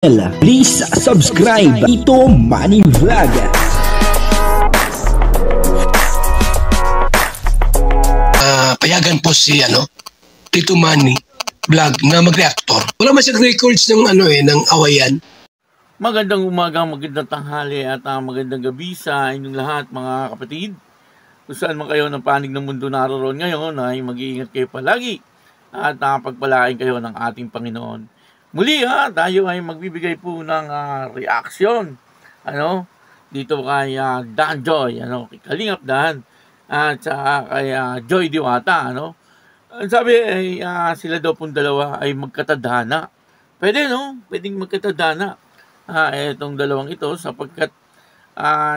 Please subscribe Tito Manny Vlog. Payagan po si Tito Manny Vlog na mag-reactor. Wala man siyang records ng ng awayan. Magandang umaga, magandang tanghali at magandang gabi sa inyong lahat mga kapatid. Kung saan man kayo ng panig ng mundo naroon ngayon ay mag-iingat kayo palagi at pagpalain kayo ng ating Panginoon. Muli tayo ay magbibigay po ng reaction dito kay Dan Joy, kay Kalingap Dan at kay Joy Diwata. Sabi ay sila daw pong dalawa ay magkatadhana. Pwedeng magkatadhana itong dalawang ito sapagkat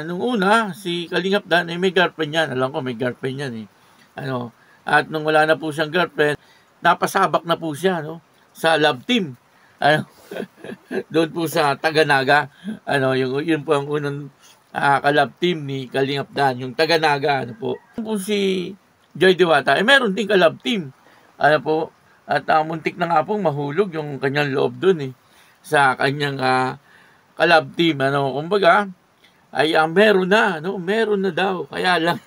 nung una si Kalingap Dan ay may girlfriend yan. Alam ko may girlfriend yan at nung wala na po siyang girlfriend, napasabak na po siya sa love team. Doon po sa Taganaga, yun po ang unang ka-love team ni Kalingap Dan, yung Taganaga, po si Joy Diwata, meron din ka-love team, at muntik na nga pong mahulog yung kanyang loob doon sa kanyang ka-love team, kumbaga, ay meron na daw, kaya lang,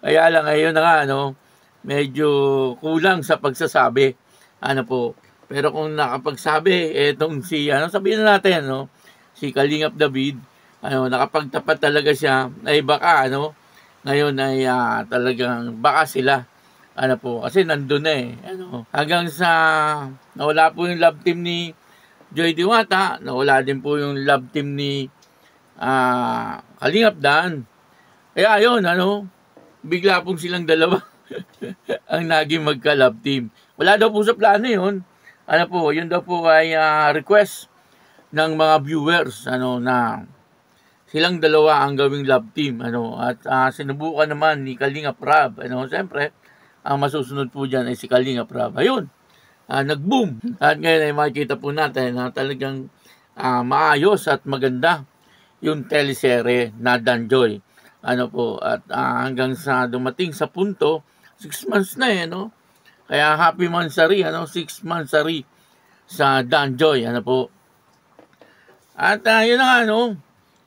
ayun na nga, medyo kulang sa pagsasabi, Pero kung nakapagsabi, etong sabihin na natin, si Kalingap David, nakapagtapat talaga siya, ay baka, ngayon ay talagang baka sila, kasi nandun na hanggang sa nawala po yung love team ni Joy Diwata, nawala din po yung love team ni Kalingap Dan. Kaya ayun, bigla pong silang dalawa ang naging magka-love team. Wala daw po sa plano yun. Yun daw po ay request ng mga viewers na silang dalawa ang gawing love team at sinubukan naman ni Kalingap Rab. Siyempre, ang masusunod po dyan ay si Kalingap Rab. Ayun, nag-boom. At ngayon ay makikita po natin na talagang maayos at maganda yung teleserye na Dan Joy. At hanggang sa dumating sa punto, 6 months na Kaya happy mansari, 6 mansari sa Dan Joy, At yun na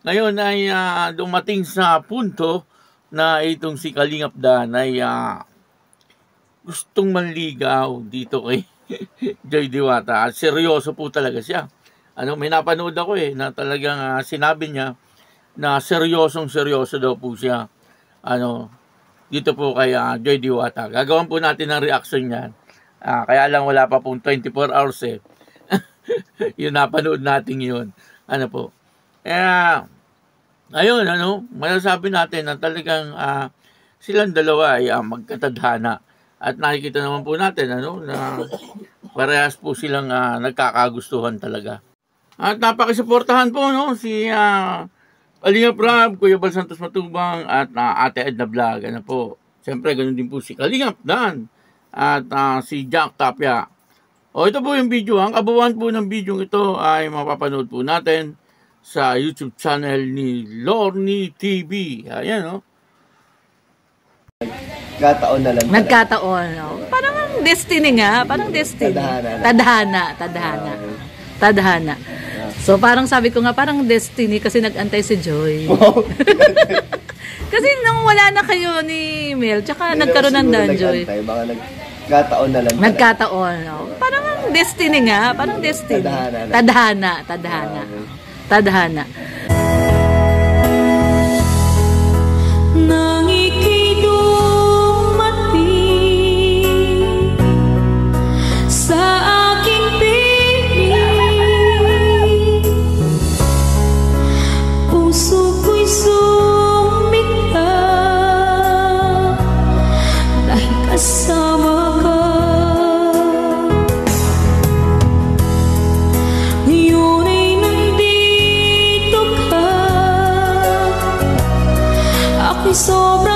ngayon ay dumating sa punto na itong si Kalingap Dan ay gustong manligaw dito kay Joy Diwata. At seryoso po talaga siya. May napanood ako na talagang sinabi niya na seryoso daw po siya. Dito po kay Joy Diwata. Gagawin po natin ang reaction niyan. Kaya lang wala pa pong 24 hours Yung napanood natin yun. Kaya, ayun, masasabi natin na talagang silang dalawa ay magkatadhana. At nakikita naman po natin, na parehas po silang nagkakagustuhan talaga. At napakisuportahan po, si Kalingap Rab, Kuya Bal Santos Matubang at Ate Edna Vlog. Siyempre, ganun din po si Kalingap Dan at si Jack Tapia. Ito po yung video. Ang kabuuan po ng video ito ay mapapanood po natin sa YouTube channel ni Lorny TV. Ayan, Nagkataon na lang. Nagkataon, Parang destiny nga. Parang destiny. Tadhana. So parang sabi ko nga, parang destiny kasi nag-antay si Joy. Kasi nung wala na kayo ni Mel, tsaka nagkaroon ng Dan Joy. Baka nagkataon na lang. Nagkataon, Parang destiny nga. Parang destiny. Tadhana. Sobra